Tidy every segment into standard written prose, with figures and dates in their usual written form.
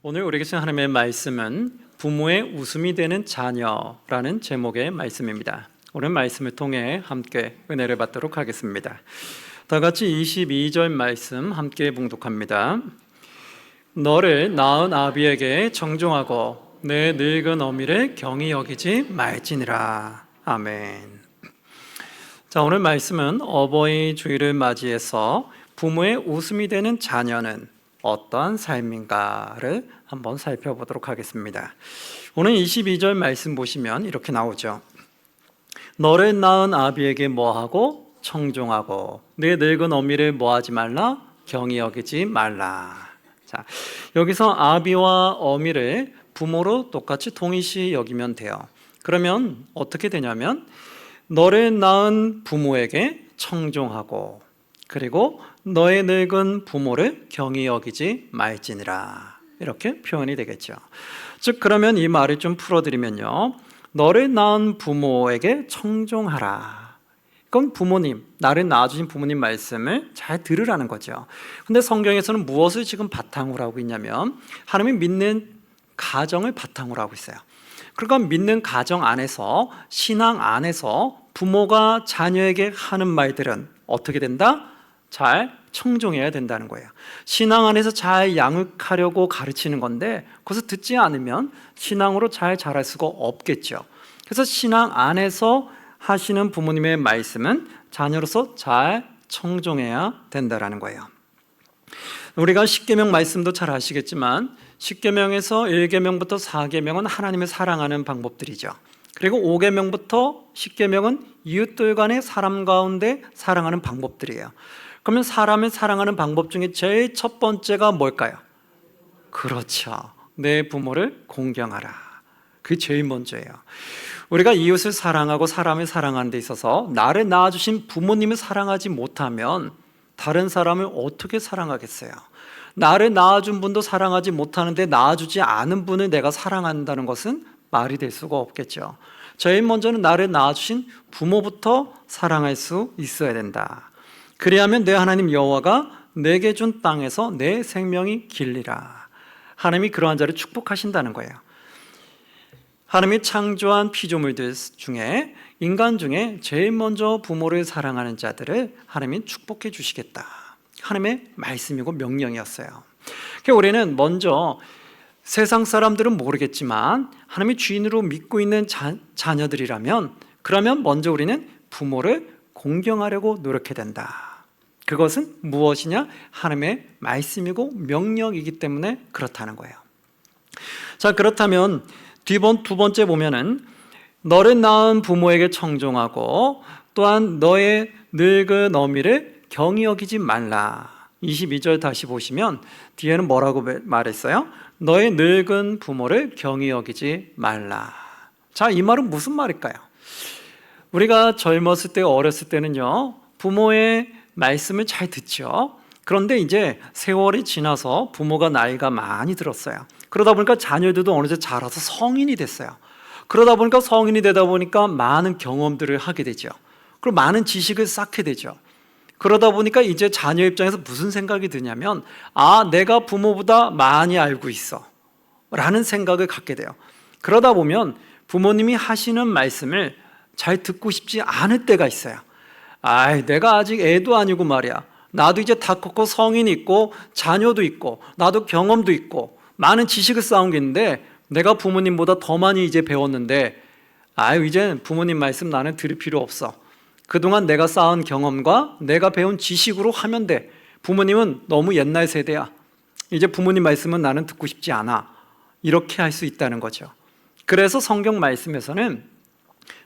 오늘 우리에게 주신 하나님의 말씀은 부모의 웃음이 되는 자녀라는 제목의 말씀입니다. 오늘 말씀을 통해 함께 은혜를 받도록 하겠습니다. 다 같이 22절 말씀 함께 봉독합니다. 너를 낳은 아비에게 정종하고 내 늙은 어미를 경히 여기지 말지니라. 아멘. 자, 오늘 말씀은 어버이 주일을 맞이해서 부모의 웃음이 되는 자녀는 어떠한 삶인가를 한번 살펴보도록 하겠습니다. 오늘 22절 말씀 보시면 이렇게 나오죠. 너를 낳은 아비에게 뭐하고 청종하고 내 늙은 어미를 뭐하지 말라 경히 여기지 말라. 자, 여기서 아비와 어미를 부모로 똑같이 동일시 여기면 돼요. 그러면 어떻게 되냐면 너를 낳은 부모에게 청종하고 그리고 너의 늙은 부모를 경히 여기지 말지니라, 이렇게 표현이 되겠죠. 즉 그러면 이 말을 좀 풀어드리면요, 너를 낳은 부모에게 청종하라. 이건 부모님, 나를 낳아주신 부모님 말씀을 잘 들으라는 거죠. 근데 성경에서는 무엇을 지금 바탕으로 하고 있냐면 하나님이 믿는 가정을 바탕으로 하고 있어요. 그러니까 믿는 가정 안에서, 신앙 안에서 부모가 자녀에게 하는 말들은 어떻게 된다? 잘 청종해야 된다는 거예요. 신앙 안에서 잘 양육하려고 가르치는 건데 그것을 듣지 않으면 신앙으로 잘 자랄 수가 없겠죠. 그래서 신앙 안에서 하시는 부모님의 말씀은 자녀로서 잘 청종해야 된다는 거예요. 우리가 십계명 말씀도 잘 아시겠지만 십계명에서 1계명부터 4계명은 하나님을 사랑하는 방법들이죠. 그리고 5계명부터 10계명은 이웃들 간의 사람 가운데 사랑하는 방법들이에요. 그러면 사람을 사랑하는 방법 중에 제일 첫 번째가 뭘까요? 그렇죠. 내 부모를 공경하라. 그게 제일 먼저예요. 우리가 이웃을 사랑하고 사람을 사랑하는 데 있어서 나를 낳아주신 부모님을 사랑하지 못하면 다른 사람을 어떻게 사랑하겠어요? 나를 낳아준 분도 사랑하지 못하는데 낳아주지 않은 분을 내가 사랑한다는 것은 말이 될 수가 없겠죠. 제일 먼저는 나를 낳아주신 부모부터 사랑할 수 있어야 된다. 그리하면 내 하나님 여호와가 내게 준 땅에서 내 생명이 길리라. 하나님이 그러한 자를 축복하신다는 거예요. 하나님이 창조한 피조물들 중에, 인간 중에 제일 먼저 부모를 사랑하는 자들을 하나님이 축복해 주시겠다. 하나님의 말씀이고 명령이었어요. 그러니까 우리는 먼저 세상 사람들은 모르겠지만 하나님의 주인으로 믿고 있는 자녀들이라면, 그러면 먼저 우리는 부모를 공경하려고 노력해야 된다. 그것은 무엇이냐? 하나님의 말씀이고 명령이기 때문에 그렇다는 거예요. 자, 그렇다면 두 번째 보면은 너를 낳은 부모에게 청종하고 또한 너의 늙은 어미를 경히 여기지 말라. 22절 다시 보시면 뒤에는 뭐라고 말했어요? 너의 늙은 부모를 경히 여기지 말라. 자, 이 말은 무슨 말일까요? 우리가 젊었을 때, 어렸을 때는요, 부모의 말씀을 잘 듣죠. 그런데 이제 세월이 지나서 부모가 나이가 많이 들었어요. 그러다 보니까 자녀들도 어느새 자라서 성인이 됐어요. 그러다 보니까 성인이 되다 보니까 많은 경험들을 하게 되죠. 그리고 많은 지식을 쌓게 되죠. 그러다 보니까 이제 자녀 입장에서 무슨 생각이 드냐면, 아, 내가 부모보다 많이 알고 있어 라는 생각을 갖게 돼요. 그러다 보면 부모님이 하시는 말씀을 잘 듣고 싶지 않을 때가 있어요. 아이, 내가 아직 애도 아니고 말이야. 나도 이제 다 컸고 성인이 있고 자녀도 있고 나도 경험도 있고 많은 지식을 쌓은 게 있는데 내가 부모님보다 더 많이 이제 배웠는데, 아유, 이제 부모님 말씀 나는 들을 필요 없어. 그동안 내가 쌓은 경험과 내가 배운 지식으로 하면 돼. 부모님은 너무 옛날 세대야. 이제 부모님 말씀은 나는 듣고 싶지 않아. 이렇게 할 수 있다는 거죠. 그래서 성경 말씀에서는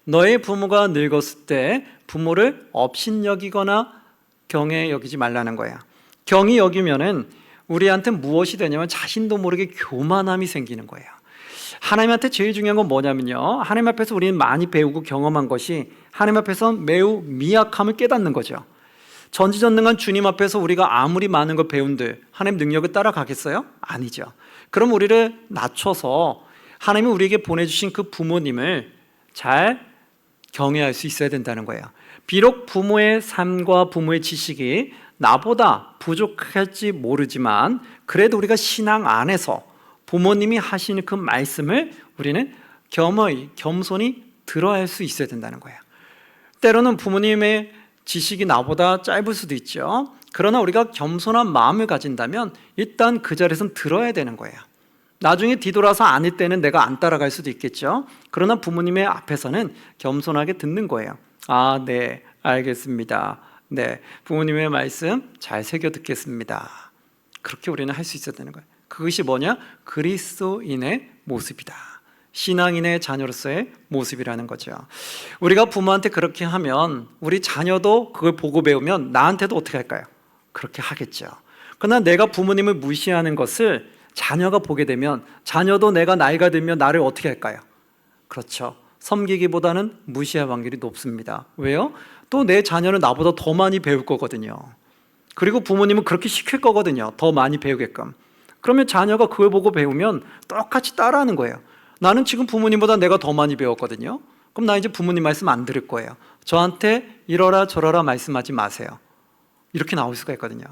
너의 부모가 늙었을 때 부모를 업신여기거나 경히 여기지 말라는 거야. 경히 여기면은 우리한테 무엇이 되냐면 자신도 모르게 교만함이 생기는 거예요. 하나님한테 제일 중요한 건 뭐냐면요, 하나님 앞에서 우리는 많이 배우고 경험한 것이 하나님 앞에서 매우 미약함을 깨닫는 거죠. 전지전능한 주님 앞에서 우리가 아무리 많은 걸 배운들 하나님 능력을 따라가겠어요? 아니죠. 그럼 우리를 낮춰서 하나님이 우리에게 보내주신 그 부모님을 잘 경외할 수 있어야 된다는 거예요. 비록 부모의 삶과 부모의 지식이 나보다 부족할지 모르지만 그래도 우리가 신앙 안에서 부모님이 하시는 그 말씀을 우리는 겸손히 들어야 할 수 있어야 된다는 거예요. 때로는 부모님의 지식이 나보다 짧을 수도 있죠. 그러나 우리가 겸손한 마음을 가진다면 일단 그 자리에선 들어야 되는 거예요. 나중에 뒤돌아서 아닐 때는 내가 안 따라갈 수도 있겠죠. 그러나 부모님의 앞에서는 겸손하게 듣는 거예요. 아, 네, 알겠습니다. 네, 부모님의 말씀 잘 새겨 듣겠습니다. 그렇게 우리는 할 수 있어야 되는 거예요. 그것이 뭐냐? 그리스도인의 모습이다. 신앙인의 자녀로서의 모습이라는 거죠. 우리가 부모한테 그렇게 하면 우리 자녀도 그걸 보고 배우면 나한테도 어떻게 할까요? 그렇게 하겠죠. 그러나 내가 부모님을 무시하는 것을 자녀가 보게 되면 자녀도 내가 나이가 들면 나를 어떻게 할까요? 그렇죠. 섬기기보다는 무시할 확률이 높습니다. 왜요? 또 내 자녀는 나보다 더 많이 배울 거거든요. 그리고 부모님은 그렇게 시킬 거거든요. 더 많이 배우게끔. 그러면 자녀가 그걸 보고 배우면 똑같이 따라하는 거예요. 나는 지금 부모님보다 내가 더 많이 배웠거든요. 그럼 나 이제 부모님 말씀 안 들을 거예요. 저한테 이러라 저러라 말씀하지 마세요. 이렇게 나올 수가 있거든요.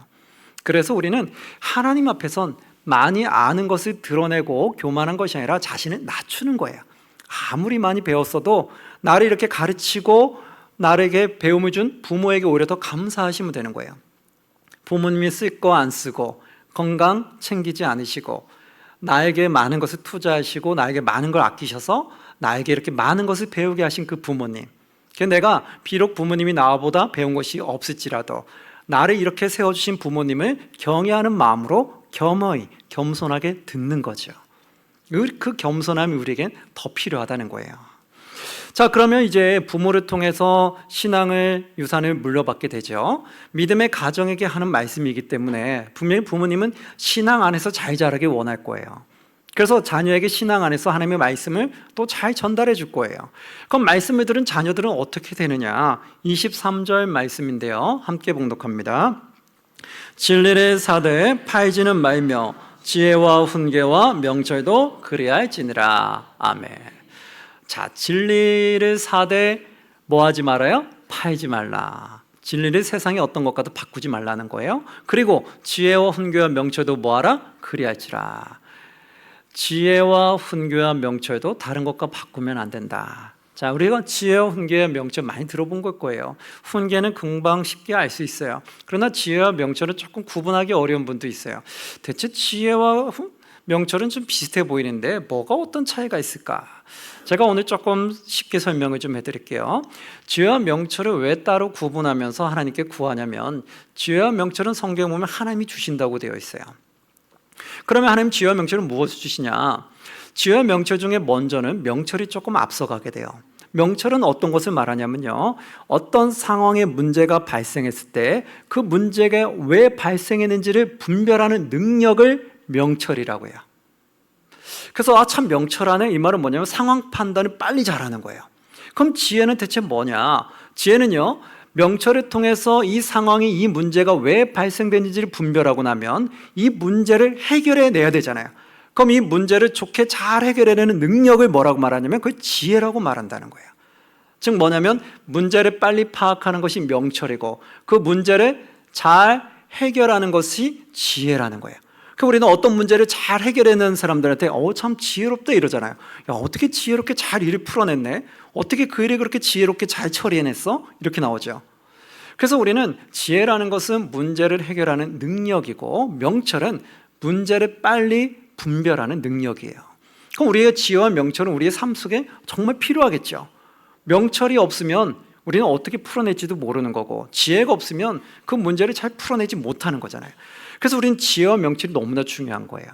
그래서 우리는 하나님 앞에선 많이 아는 것을 드러내고 교만한 것이 아니라 자신을 낮추는 거예요. 아무리 많이 배웠어도 나를 이렇게 가르치고 나에게 배움을 준 부모에게 오히려 더 감사하시면 되는 거예요. 부모님이 쓸 거 안 쓰고 건강 챙기지 않으시고 나에게 많은 것을 투자하시고 나에게 많은 걸 아끼셔서 나에게 이렇게 많은 것을 배우게 하신 그 부모님, 내가 비록 부모님이 나보다 배운 것이 없을지라도 나를 이렇게 세워주신 부모님을 경외하는 마음으로 겸손하게 듣는 거죠. 그 겸손함이 우리에겐 더 필요하다는 거예요. 자, 그러면 이제 부모를 통해서 신앙을 유산을 물려받게 되죠. 믿음의 가정에게 하는 말씀이기 때문에 분명히 부모님은 신앙 안에서 잘 자라길 원할 거예요. 그래서 자녀에게 신앙 안에서 하나님의 말씀을 또 잘 전달해 줄 거예요. 그럼 말씀을 들은 자녀들은 어떻게 되느냐? 23절 말씀인데요. 함께 봉독합니다. 진리를 사되 팔지는 말며 지혜와 훈계와 명철도 그리할지니라. 아멘. 자, 진리를 사되 뭐 하지 말아요? 팔지 말라. 진리를 세상의 어떤 것과도 바꾸지 말라는 거예요. 그리고 지혜와 훈계와 명철도 뭐하라? 그리할지라. 지혜와 훈계와 명철도 다른 것과 바꾸면 안 된다. 자, 우리가 지혜와 훈계와 명철 많이 들어본 걸 거예요. 훈계는 금방 쉽게 알 수 있어요. 그러나 지혜와 명철은 조금 구분하기 어려운 분도 있어요. 대체 지혜와 명철은 좀 비슷해 보이는데 뭐가 어떤 차이가 있을까? 제가 오늘 조금 쉽게 설명을 좀 해드릴게요. 지혜와 명철을 왜 따로 구분하면서 하나님께 구하냐면 지혜와 명철은 성경에 보면 하나님이 주신다고 되어 있어요. 그러면 하나님 지혜와 명철은 무엇을 주시냐? 지혜와 명철 중에 먼저는 명철이 조금 앞서가게 돼요. 명철은 어떤 것을 말하냐면요, 어떤 상황에 문제가 발생했을 때 그 문제가 왜 발생했는지를 분별하는 능력을 명철이라고 해요. 그래서 참 명철하네, 이 말은 뭐냐면 상황 판단을 빨리 잘하는 거예요. 그럼 지혜는 대체 뭐냐? 지혜는요, 명철을 통해서 이 상황이, 이 문제가 왜 발생됐는지를 분별하고 나면 이 문제를 해결해 내야 되잖아요. 그럼 이 문제를 좋게 잘 해결해내는 능력을 뭐라고 말하냐면 그걸 지혜라고 말한다는 거예요. 즉 뭐냐면 문제를 빨리 파악하는 것이 명철이고 그 문제를 잘 해결하는 것이 지혜라는 거예요. 그러니까 우리는 어떤 문제를 잘 해결해내는 사람들한테 참 지혜롭다 이러잖아요. 야, 어떻게 지혜롭게 잘 일을 풀어냈네? 어떻게 그 일을 그렇게 지혜롭게 잘 처리해냈어? 이렇게 나오죠. 그래서 우리는 지혜라는 것은 문제를 해결하는 능력이고 명철은 문제를 빨리 분별하는 능력이에요. 그럼 우리의 지혜와 명철은 우리의 삶 속에 정말 필요하겠죠. 명철이 없으면 우리는 어떻게 풀어낼지도 모르는 거고 지혜가 없으면 그 문제를 잘 풀어내지 못하는 거잖아요. 그래서 우리는 지혜와 명철이 너무나 중요한 거예요.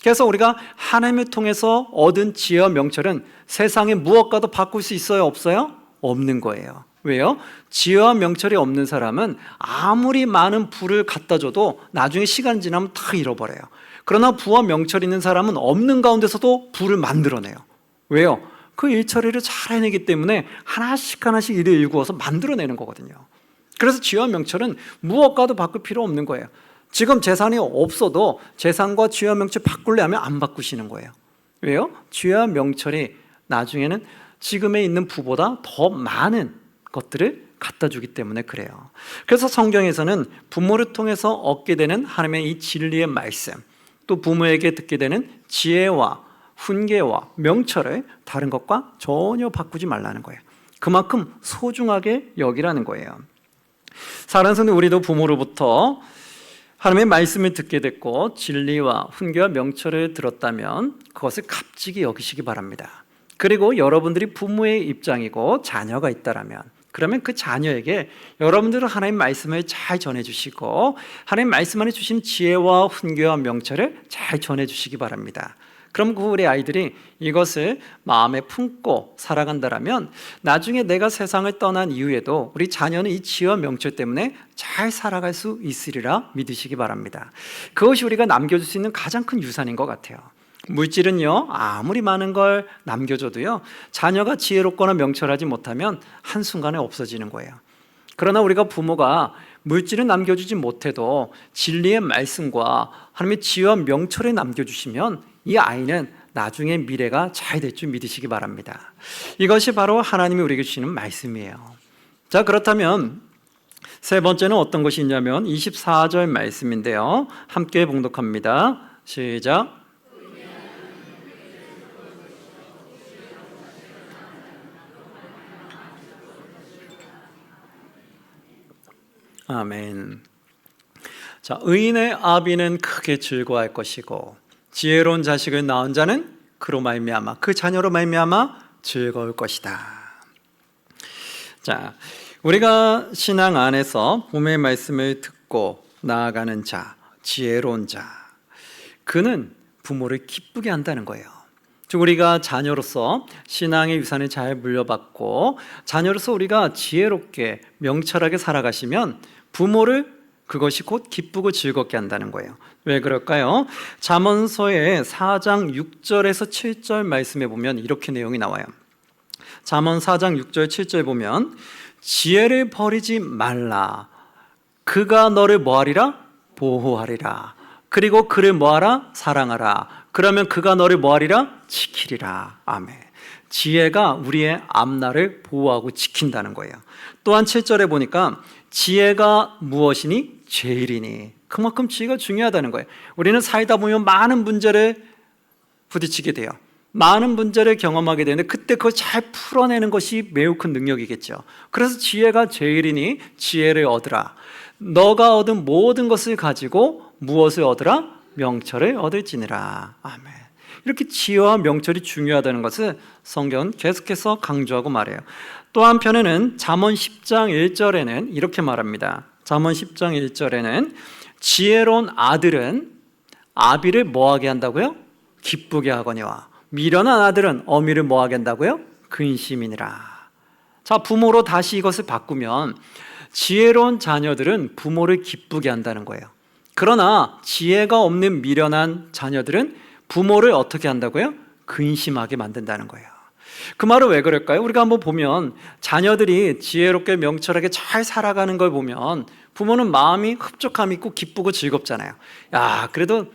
그래서 우리가 하나님을 통해서 얻은 지혜와 명철은 세상의 무엇과도 바꿀 수 있어요? 없어요? 없는 거예요. 왜요? 지혜와 명철이 없는 사람은 아무리 많은 부를 갖다 줘도 나중에 시간 지나면 다 잃어버려요. 그러나 부와 명철 있는 사람은 없는 가운데서도 부를 만들어내요. 왜요? 그 일처리를 잘 해내기 때문에 하나씩 하나씩 일을 일구어서 만들어내는 거거든요. 그래서 지혜와 명철은 무엇과도 바꿀 필요 없는 거예요. 지금 재산이 없어도 재산과 지혜와 명철 바꿀래 하면 안 바꾸시는 거예요. 왜요? 지혜와 명철이 나중에는 지금에 있는 부보다 더 많은 것들을 갖다 주기 때문에 그래요. 그래서 성경에서는 부모를 통해서 얻게 되는 하나님의 이 진리의 말씀, 또 부모에게 듣게 되는 지혜와 훈계와 명철을 다른 것과 전혀 바꾸지 말라는 거예요. 그만큼 소중하게 여기라는 거예요. 사랑하는 성도, 우리도 부모로부터 하나님의 말씀을 듣게 됐고 진리와 훈계와 명철을 들었다면 그것을 값지게 여기시기 바랍니다. 그리고 여러분들이 부모의 입장이고 자녀가 있다라면, 그러면 그 자녀에게 여러분들은 하나님 말씀을 잘 전해주시고 하나님 말씀 안에 주신 지혜와 훈계와 명철을 잘 전해주시기 바랍니다. 그럼 우리 아이들이 이것을 마음에 품고 살아간다면 나중에 내가 세상을 떠난 이후에도 우리 자녀는 이 지혜와 명철 때문에 잘 살아갈 수 있으리라 믿으시기 바랍니다. 그것이 우리가 남겨줄 수 있는 가장 큰 유산인 것 같아요. 물질은요, 아무리 많은 걸 남겨줘도요, 자녀가 지혜롭거나 명철하지 못하면 한순간에 없어지는 거예요. 그러나 우리가 부모가 물질은 남겨주지 못해도 진리의 말씀과 하나님의 지혜와 명철을 남겨주시면 이 아이는 나중에 미래가 잘 될 줄 믿으시기 바랍니다. 이것이 바로 하나님이 우리에게 주시는 말씀이에요. 자, 그렇다면 세 번째는 어떤 것이 있냐면 24절 말씀인데요, 함께 봉독합니다. 시작. 아멘. 자, 의인의 아비는 크게 즐거워할 것이고 지혜로운 자식을 낳은 자는 그로 말미암아, 그 자녀로 말미암아 즐거울 것이다. 자, 우리가 신앙 안에서 봄의 말씀을 듣고 나아가는 자, 지혜로운 자, 그는 부모를 기쁘게 한다는 거예요. 즉 우리가 자녀로서 신앙의 유산을 잘 물려받고 자녀로서 우리가 지혜롭게 명철하게 살아가시면 부모를 그것이 곧 기쁘고 즐겁게 한다는 거예요. 왜 그럴까요? 잠언서의 4장 6절에서 7절 말씀에 보면 이렇게 내용이 나와요. 잠언 4장 6절 7절 보면 지혜를 버리지 말라. 그가 너를 뭐하리라? 보호하리라. 그리고 그를 뭐하라? 사랑하라. 그러면 그가 너를 뭐하리라? 지키리라. 아멘. 지혜가 우리의 앞날을 보호하고 지킨다는 거예요. 또한 7절에 보니까 지혜가 무엇이니? 제일이니. 그만큼 지혜가 중요하다는 거예요. 우리는 살다 보면 많은 문제를 부딪히게 돼요. 많은 문제를 경험하게 되는데 그때 그걸 잘 풀어내는 것이 매우 큰 능력이겠죠. 그래서 지혜가 제일이니 지혜를 얻으라. 너가 얻은 모든 것을 가지고 무엇을 얻으라? 명철을 얻을지니라. 아멘. 이렇게 지혜와 명철이 중요하다는 것을 성경은 계속해서 강조하고 말해요. 또 한편에는 잠언 10장 1절에는 이렇게 말합니다. 잠언 10장 1절에는 지혜로운 아들은 아비를 뭐하게 한다고요? 기쁘게 하거니와 미련한 아들은 어미를 뭐하게 한다고요? 근심이니라. 자, 부모로 다시 이것을 바꾸면 지혜로운 자녀들은 부모를 기쁘게 한다는 거예요. 그러나 지혜가 없는 미련한 자녀들은 부모를 어떻게 한다고요? 근심하게 만든다는 거예요. 그 말은 왜 그럴까요? 우리가 한번 보면 자녀들이 지혜롭게 명철하게 잘 살아가는 걸 보면 부모는 마음이 흡족함이 있고 기쁘고 즐겁잖아요. 야, 그래도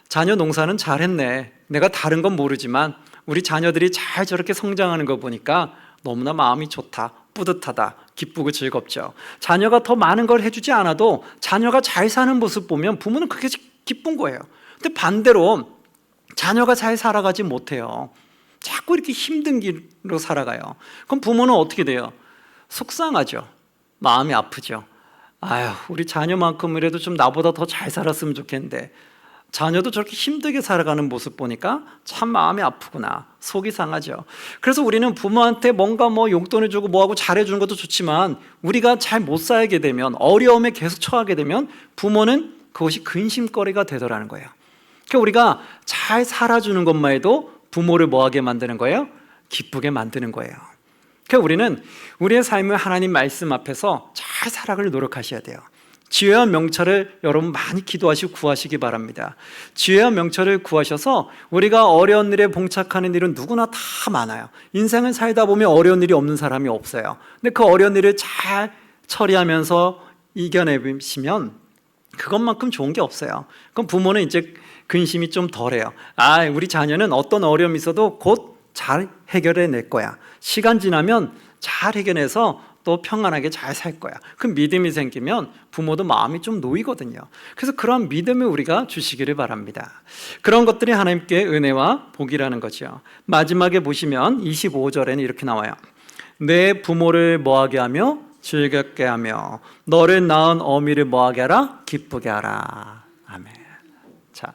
자녀 농사는 잘했네. 내가 다른 건 모르지만 우리 자녀들이 잘 저렇게 성장하는 거 보니까 너무나 마음이 좋다, 뿌듯하다, 기쁘고 즐겁죠. 자녀가 더 많은 걸 해주지 않아도 자녀가 잘 사는 모습 보면 부모는 그게 기쁜 거예요. 근데 반대로 자녀가 잘 살아가지 못해요. 자꾸 이렇게 힘든 길로 살아가요. 그럼 부모는 어떻게 돼요? 속상하죠. 마음이 아프죠. 아유, 우리 자녀만큼이라도 좀 나보다 더 잘 살았으면 좋겠는데 자녀도 저렇게 힘들게 살아가는 모습 보니까 참 마음이 아프구나, 속이 상하죠. 그래서 우리는 부모한테 뭔가 용돈을 주고 뭐하고 잘해주는 것도 좋지만 우리가 잘 못 살게 되면, 어려움에 계속 처하게 되면 부모는 그것이 근심거리가 되더라는 거예요. 그러니까 우리가 잘 살아주는 것만 해도 부모를 뭐하게 만드는 거예요? 기쁘게 만드는 거예요. 그러니까 우리는 우리의 삶을 하나님 말씀 앞에서 잘 살아가려 노력하셔야 돼요. 지혜와 명철을 여러분 많이 기도하시고 구하시기 바랍니다. 지혜와 명철을 구하셔서 우리가 어려운 일에 봉착하는 일은 누구나 다 많아요. 인생을 살다 보면 어려운 일이 없는 사람이 없어요. 근데 그 어려운 일을 잘 처리하면서 이겨내시면 그것만큼 좋은 게 없어요. 그럼 부모는 이제 근심이 좀 덜해요. 아, 우리 자녀는 어떤 어려움이 있어도 곧 잘 해결해 낼 거야. 시간 지나면 잘 해결해서 또 평안하게 잘 살 거야. 그 믿음이 생기면 부모도 마음이 좀 놓이거든요. 그래서 그런 믿음을 우리가 주시기를 바랍니다. 그런 것들이 하나님께 은혜와 복이라는 거죠. 마지막에 보시면 25절에는 이렇게 나와요. 내 부모를 뭐하게 하며 즐겁게 하며 너를 낳은 어미를 뭐하게 하라? 기쁘게 하라. 아멘. 자,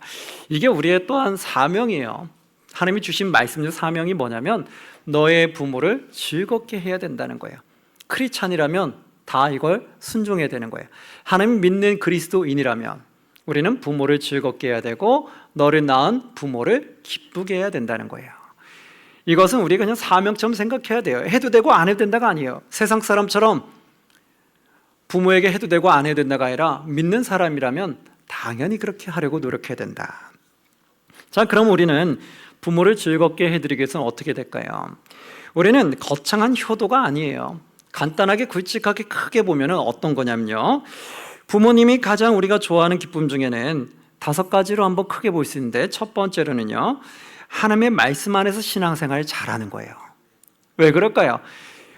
이게 우리의 또한 사명이에요. 하나님이 주신 말씀 중 사명이 뭐냐면 너의 부모를 즐겁게 해야 된다는 거예요. 크리스찬이라면 다 이걸 순종해야 되는 거예요. 하나님 믿는 그리스도인이라면 우리는 부모를 즐겁게 해야 되고 너를 낳은 부모를 기쁘게 해야 된다는 거예요. 이것은 우리가 그냥 사명처럼 생각해야 돼요. 해도 되고 안 해도 된다가 아니에요. 세상 사람처럼 부모에게 해도 되고 안 해도 된다가 아니라 믿는 사람이라면 당연히 그렇게 하려고 노력해야 된다. 자, 그럼 우리는 부모를 즐겁게 해드리기 위해서는 어떻게 될까요? 우리는 거창한 효도가 아니에요. 간단하게 굵직하게 크게 보면 어떤 거냐면요, 부모님이 가장 우리가 좋아하는 기쁨 중에는 5가지로 한번 크게 볼 수 있는데, 첫 번째로는요, 하나님의 말씀 안에서 신앙생활을 잘하는 거예요. 왜 그럴까요?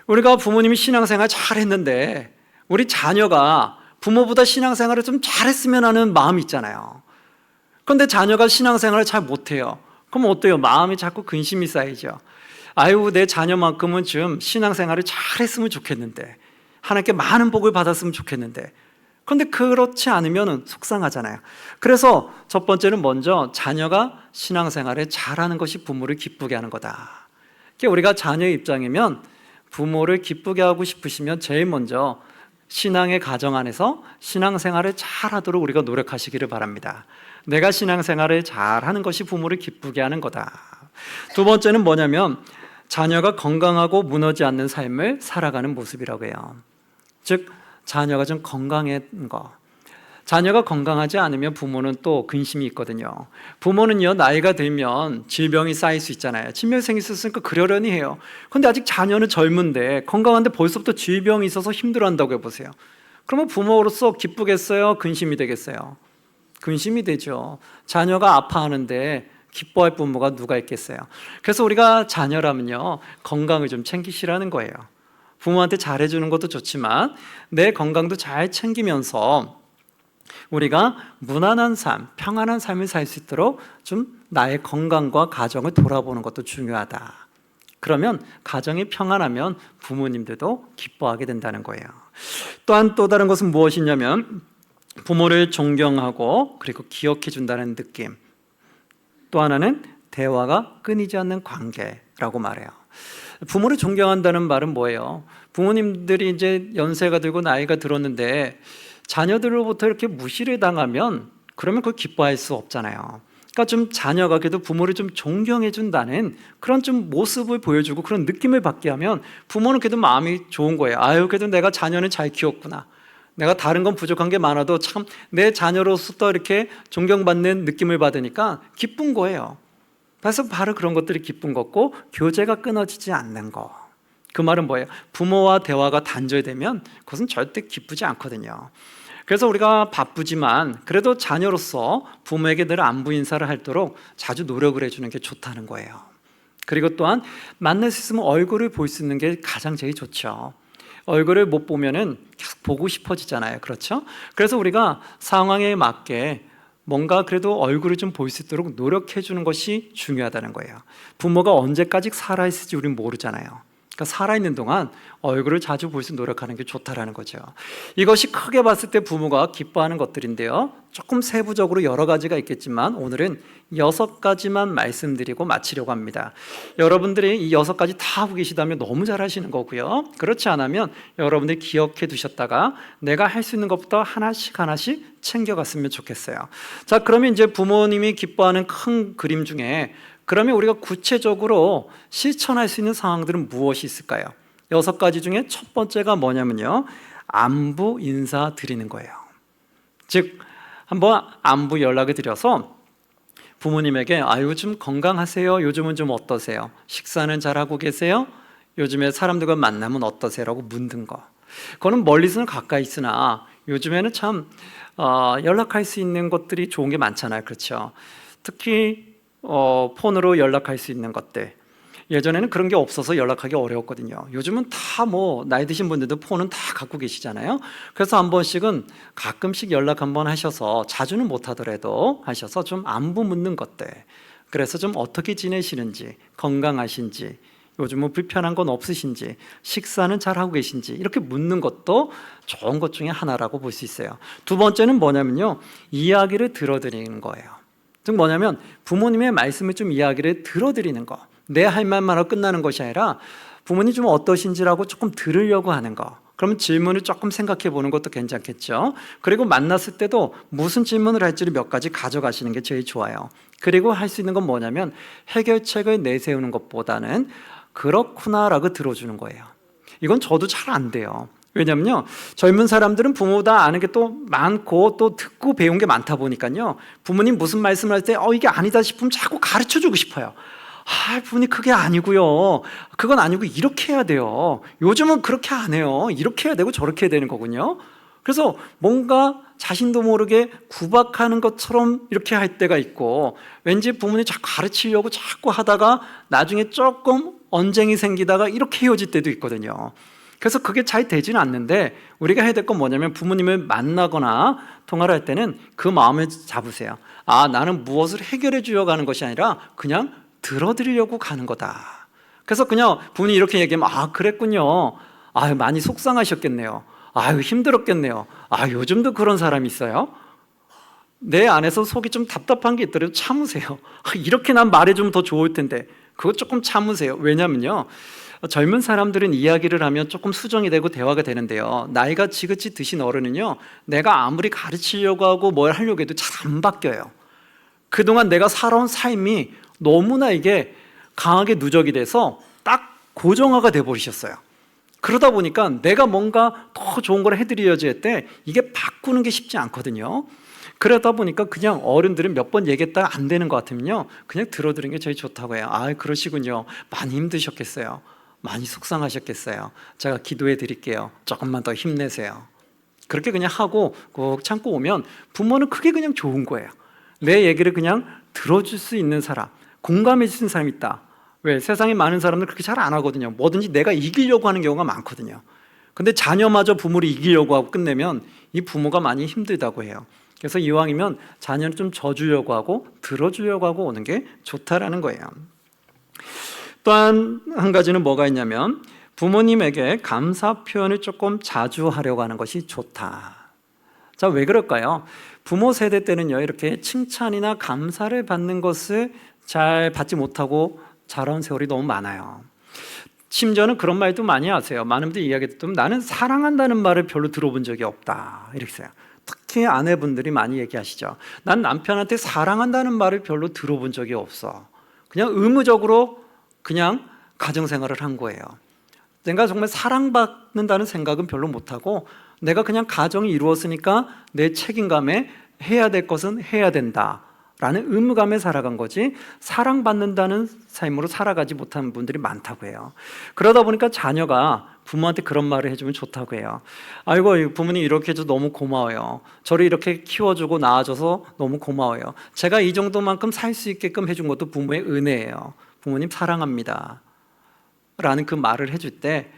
우리가 부모님이 신앙생활 잘했는데 우리 자녀가 부모보다 신앙생활을 좀 잘했으면 하는 마음이 있잖아요. 그런데 자녀가 신앙생활을 잘 못해요. 그럼 어때요? 마음이 자꾸 근심이 쌓이죠. 아유, 내 자녀만큼은 좀 신앙생활을 잘했으면 좋겠는데, 하나님께 많은 복을 받았으면 좋겠는데, 그런데 그렇지 않으면 속상하잖아요. 그래서 첫 번째는 먼저 자녀가 신앙생활을 잘하는 것이 부모를 기쁘게 하는 거다. 우리가 자녀의 입장이면 부모를 기쁘게 하고 싶으시면 제일 먼저 신앙의 가정 안에서 신앙생활을 잘하도록 우리가 노력하시기를 바랍니다. 내가 신앙생활을 잘하는 것이 부모를 기쁘게 하는 거다. 두 번째는 뭐냐면 자녀가 건강하고 무너지 않는 삶을 살아가는 모습이라고 해요. 즉 자녀가 좀 건강한 거. 자녀가 건강하지 않으면 부모는 또 근심이 있거든요. 부모는요, 나이가 들면 질병이 쌓일 수 있잖아요. 질병이 생겼으니까 그러려니 해요. 그런데 아직 자녀는 젊은데 건강한데 벌써부터 질병이 있어서 힘들어한다고 해보세요. 그러면 부모로서 기쁘겠어요? 근심이 되겠어요? 근심이 되죠. 자녀가 아파하는데 기뻐할 부모가 누가 있겠어요? 그래서 우리가 자녀라면요, 건강을 좀 챙기시라는 거예요. 부모한테 잘해주는 것도 좋지만 내 건강도 잘 챙기면서 우리가 무난한 삶, 평안한 삶을 살 수 있도록 좀 나의 건강과 가정을 돌아보는 것도 중요하다. 그러면 가정이 평안하면 부모님들도 기뻐하게 된다는 거예요. 또한 또 다른 것은 무엇이냐면 부모를 존경하고 그리고 기억해 준다는 느낌. 또 하나는 대화가 끊이지 않는 관계라고 말해요. 부모를 존경한다는 말은 뭐예요? 부모님들이 이제 연세가 들고 나이가 들었는데 자녀들로부터 이렇게 무시를 당하면 그러면 그걸 기뻐할 수 없잖아요. 그러니까 좀 자녀가 그래도 부모를 좀 존경해 준다는 그런 좀 모습을 보여주고 그런 느낌을 받게 하면 부모는 그래도 마음이 좋은 거예요. 아유, 그래도 내가 자녀는 잘 키웠구나. 내가 다른 건 부족한 게 많아도 참 내 자녀로서 또 이렇게 존경받는 느낌을 받으니까 기쁜 거예요. 그래서 바로 그런 것들이 기쁜 거고 교제가 끊어지지 않는 거. 그 말은 뭐예요? 부모와 대화가 단절되면 그것은 절대 기쁘지 않거든요. 그래서 우리가 바쁘지만 그래도 자녀로서 부모에게 늘 안부 인사를 하도록 자주 노력을 해주는 게 좋다는 거예요. 그리고 또한 만날 수 있으면 얼굴을 볼 수 있는 게 가장 제일 좋죠. 얼굴을 못 보면은 계속 보고 싶어지잖아요. 그렇죠? 그래서 우리가 상황에 맞게 뭔가 그래도 얼굴을 좀 볼 수 있도록 노력해 주는 것이 중요하다는 거예요. 부모가 언제까지 살아있을지 우리는 모르잖아요. 그러니까 살아있는 동안 얼굴을 자주 볼 수 노력하는 게 좋다라는 거죠. 이것이 크게 봤을 때 부모가 기뻐하는 것들인데요, 조금 세부적으로 여러 가지가 있겠지만 오늘은 6가지만 말씀드리고 마치려고 합니다. 여러분들이 이 6가지 다 하고 계시다면 너무 잘하시는 거고요, 그렇지 않으면 여러분들이 기억해 두셨다가 내가 할 수 있는 것부터 하나씩 하나씩 챙겨갔으면 좋겠어요. 자, 그러면 이제 부모님이 기뻐하는 큰 그림 중에 그러면 우리가 구체적으로 실천할 수 있는 상황들은 무엇이 있을까요? 6가지 중에 첫 번째가 뭐냐면요, 안부 인사 드리는 거예요. 즉 한번 안부 연락을 드려서 부모님에게 요즘 건강하세요? 요즘은 좀 어떠세요? 식사는 잘하고 계세요? 요즘에 사람들과 만나면 어떠세요? 라고 묻는 거. 그거는 멀리서는 가까이 있으나 요즘에는 참 연락할 수 있는 것들이 좋은 게 많잖아요. 그렇죠? 특히 폰으로 연락할 수 있는 것들, 예전에는 그런 게 없어서 연락하기 어려웠거든요. 요즘은 다 나이 드신 분들도 폰은 다 갖고 계시잖아요. 그래서 한 번씩은 가끔씩 연락 한번 하셔서, 자주는 못 하더라도 하셔서 좀 안부 묻는 것들, 그래서 좀 어떻게 지내시는지, 건강하신지, 요즘 불편한 건 없으신지, 식사는 잘 하고 계신지, 이렇게 묻는 것도 좋은 것 중에 하나라고 볼 수 있어요. 두 번째는 뭐냐면요, 이야기를 들어드리는 거예요. 즉 뭐냐면 부모님의 말씀을 좀 이야기를 들어드리는 거, 내 할 말만 하고 끝나는 것이 아니라 부모님 좀 어떠신지라고 조금 들으려고 하는 거. 그러면 질문을 조금 생각해 보는 것도 괜찮겠죠. 그리고 만났을 때도 무슨 질문을 할지를 몇 가지 가져가시는 게 제일 좋아요. 그리고 할 수 있는 건 뭐냐면 해결책을 내세우는 것보다는 그렇구나라고 들어주는 거예요. 이건 저도 잘 안 돼요. 왜냐면요, 젊은 사람들은 부모보다 아는 게 또 많고 또 듣고 배운 게 많다 보니까요, 부모님 무슨 말씀을 할 때 이게 아니다 싶으면 자꾸 가르쳐 주고 싶어요. 부모님 그게 아니고요, 그건 아니고 이렇게 해야 돼요, 요즘은 그렇게 안 해요, 이렇게 해야 되고 저렇게 해야 되는 거군요. 그래서 뭔가 자신도 모르게 구박하는 것처럼 이렇게 할 때가 있고, 왠지 부모님이 자꾸 가르치려고 자꾸 하다가 나중에 조금 언쟁이 생기다가 이렇게 헤어질 때도 있거든요. 그래서 그게 잘 되지는 않는데, 우리가 해야 될 건 뭐냐면 부모님을 만나거나 통화를 할 때는 그 마음을 잡으세요. 나는 무엇을 해결해 주려고 하는 것이 아니라 그냥 들어드리려고 가는 거다. 그래서 그냥 부모님이 이렇게 얘기하면 그랬군요, 많이 속상하셨겠네요, 힘들었겠네요, 요즘도 그런 사람이 있어요. 내 안에서 속이 좀 답답한 게 있더라도 참으세요. 이렇게 난 말해주면 더 좋을 텐데, 그거 조금 참으세요. 왜냐면요, 젊은 사람들은 이야기를 하면 조금 수정이 되고 대화가 되는데요, 나이가 지긋이 드신 어른은요, 내가 아무리 가르치려고 하고 뭘 하려고 해도 잘 안 바뀌어요. 그동안 내가 살아온 삶이 너무나 이게 강하게 누적이 돼서 딱 고정화가 돼버리셨어요. 그러다 보니까 내가 뭔가 더 좋은 걸 해드려야지 할 때 이게 바꾸는 게 쉽지 않거든요. 그러다 보니까 그냥 어른들은 몇 번 얘기했다가 안 되는 것 같으면요, 그냥 들어드리는 게 제일 좋다고 해요. 그러시군요, 많이 힘드셨겠어요, 많이 속상하셨겠어요, 제가 기도해 드릴게요, 조금만 더 힘내세요. 그렇게 그냥 하고 꼭 참고 오면 부모는 그게 그냥 좋은 거예요. 내 얘기를 그냥 들어줄 수 있는 사람, 공감해 주는 사람이 있다. 왜? 세상에 많은 사람들 그렇게 잘 안 하거든요. 뭐든지 내가 이기려고 하는 경우가 많거든요. 근데 자녀마저 부모를 이기려고 하고 끝내면 이 부모가 많이 힘들다고 해요. 그래서 이왕이면 자녀를 좀 져주려고 하고 들어주려고 하고 오는 게 좋다라는 거예요. 또한 한 가지는 뭐가 있냐면, 부모님에게 감사 표현을 조금 자주 하려고 하는 것이 좋다. 자, 왜 그럴까요? 부모 세대 때는요, 이렇게 칭찬이나 감사를 받는 것을 잘 받지 못하고 자라온 세월이 너무 많아요. 심지어는 그런 말도 많이 하세요. 많은 분들이 이야기 듣면 나는 사랑한다는 말을 별로 들어본 적이 없다, 이렇게 써요. 특히 아내분들이 많이 얘기하시죠. 난 남편한테 사랑한다는 말을 별로 들어본 적이 없어. 그냥 의무적으로 그냥 가정생활을 한 거예요. 내가 정말 사랑받는다는 생각은 별로 못하고, 내가 그냥 가정이 이루었으니까 내 책임감에 해야 될 것은 해야 된다 라는 의무감에 살아간 거지, 사랑받는다는 삶으로 살아가지 못하는 분들이 많다고 해요. 그러다 보니까 자녀가 부모한테 그런 말을 해주면 좋다고 해요. 아이고, 부모님 이렇게 해줘서 너무 고마워요, 저를 이렇게 키워주고 낳아줘서 너무 고마워요, 제가 이 정도만큼 살 수 있게끔 해준 것도 부모의 은혜예요, 부모님 사랑합니다 라는 그 말을 해줄 때,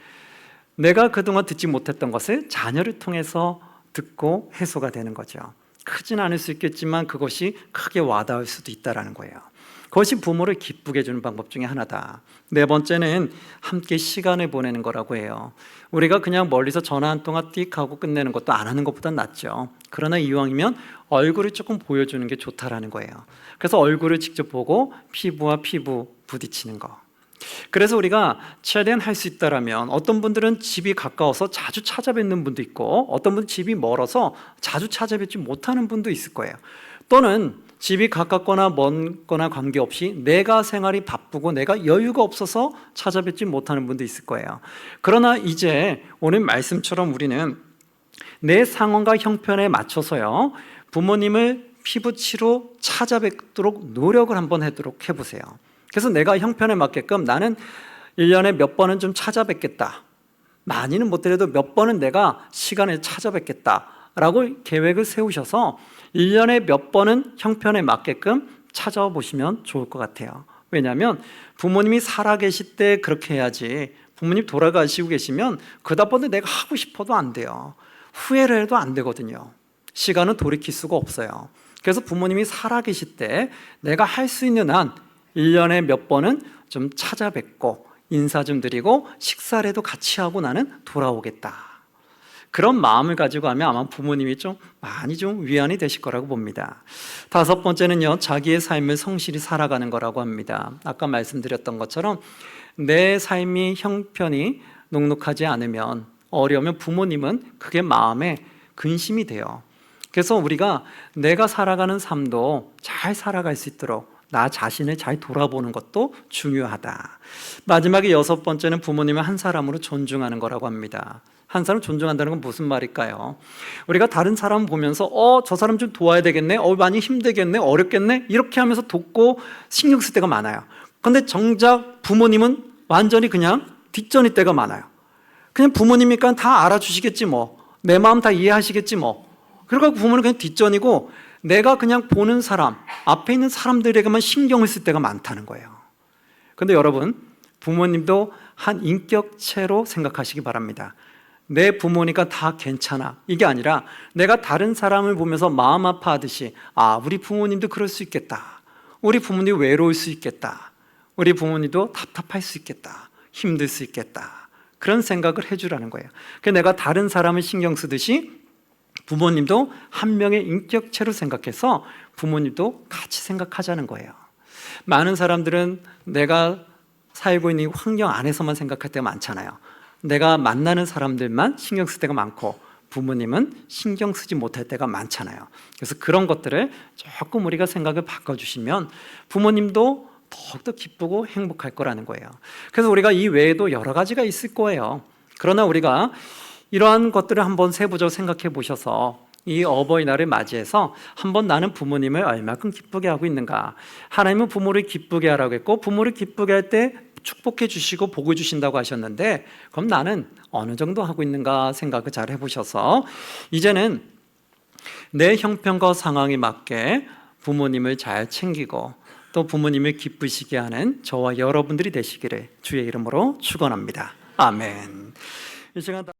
내가 그동안 듣지 못했던 것을 자녀를 통해서 듣고 해소가 되는 거죠. 크진 않을 수 있겠지만 그것이 크게 와닿을 수도 있다는 거예요. 그것이 부모를 기쁘게 해주는 방법 중에 하나다. 네 번째는 함께 시간을 보내는 거라고 해요. 우리가 그냥 멀리서 전화 한 통화 띡 하고 끝내는 것도 안 하는 것보단 낫죠. 그러나 이왕이면 얼굴을 조금 보여주는 게 좋다라는 거예요. 그래서 얼굴을 직접 보고 피부와 피부 부딪히는 거. 그래서 우리가 최대한 할 수 있다라면, 어떤 분들은 집이 가까워서 자주 찾아뵙는 분도 있고, 어떤 분은 집이 멀어서 자주 찾아뵙지 못하는 분도 있을 거예요. 또는 집이 가깝거나 먼거나 관계없이 내가 생활이 바쁘고 내가 여유가 없어서 찾아뵙지 못하는 분도 있을 거예요. 그러나 이제 오늘 말씀처럼 우리는 내 상황과 형편에 맞춰서요, 부모님을 피부치로 찾아뵙도록 노력을 한번 하도록 해보세요. 그래서 내가 형편에 맞게끔 나는 1년에 몇 번은 좀 찾아뵙겠다, 많이는 못해도 몇 번은 내가 시간을 찾아뵙겠다라고 계획을 세우셔서 1년에 몇 번은 형편에 맞게끔 찾아보시면 좋을 것 같아요. 왜냐하면 부모님이 살아계실 때 그렇게 해야지, 부모님 돌아가시고 계시면 그다음번에 내가 하고 싶어도 안 돼요. 후회를 해도 안 되거든요. 시간은 돌이킬 수가 없어요. 그래서 부모님이 살아계실 때 내가 할 수 있는 한 1년에 몇 번은 좀 찾아뵙고 인사 좀 드리고 식사라도 같이 하고 나는 돌아오겠다. 그런 마음을 가지고 하면 아마 부모님이 좀 많이 좀 위안이 되실 거라고 봅니다. 5번째는요, 자기의 삶을 성실히 살아가는 거라고 합니다. 아까 말씀드렸던 것처럼 내 삶이 형편이 녹록하지 않으면, 어려우면 부모님은 그게 마음에 근심이 돼요. 그래서 우리가 내가 살아가는 삶도 잘 살아갈 수 있도록 나 자신을 잘 돌아보는 것도 중요하다. 마지막에 6번째는 부모님을 한 사람으로 존중하는 거라고 합니다. 한 사람 존중한다는 건 무슨 말일까요? 우리가 다른 사람 보면서 저 사람 좀 도와야 되겠네, 많이 힘들겠네, 어렵겠네, 이렇게 하면서 돕고 신경 쓸 때가 많아요. 그런데 정작 부모님은 완전히 그냥 뒷전일 때가 많아요. 그냥 부모님이니까 다 알아주시겠지 뭐, 내 마음 다 이해하시겠지 뭐, 그러고 부모는 그냥 뒷전이고 내가 그냥 보는 사람, 앞에 있는 사람들에게만 신경을 쓸 때가 많다는 거예요. 그런데 여러분, 부모님도 한 인격체로 생각하시기 바랍니다. 내 부모니까 다 괜찮아, 이게 아니라 내가 다른 사람을 보면서 마음 아파하듯이, 우리 부모님도 그럴 수 있겠다, 우리 부모님 외로울 수 있겠다, 우리 부모님도 답답할 수 있겠다, 힘들 수 있겠다, 그런 생각을 해주라는 거예요. 그래서 내가 다른 사람을 신경 쓰듯이 부모님도 한 명의 인격체로 생각해서 부모님도 같이 생각하자는 거예요. 많은 사람들은 내가 살고 있는 환경 안에서만 생각할 때가 많잖아요. 내가 만나는 사람들만 신경 쓸 때가 많고 부모님은 신경 쓰지 못할 때가 많잖아요. 그래서 그런 것들을 조금 우리가 생각을 바꿔주시면 부모님도 더욱더 기쁘고 행복할 거라는 거예요. 그래서 우리가 이 외에도 여러 가지가 있을 거예요. 그러나 우리가 이러한 것들을 한번 세부적으로 생각해 보셔서 이 어버이날을 맞이해서 한번 나는 부모님을 얼마큼 기쁘게 하고 있는가. 하나님은 부모를 기쁘게 하라고 했고 부모를 기쁘게 할 때 축복해 주시고 복을 주신다고 하셨는데, 그럼 나는 어느 정도 하고 있는가 생각을 잘 해보셔서 이제는 내 형편과 상황에 맞게 부모님을 잘 챙기고 또 부모님을 기쁘시게 하는 저와 여러분들이 되시기를 주의 이름으로 축원합니다. 아멘. 이 시간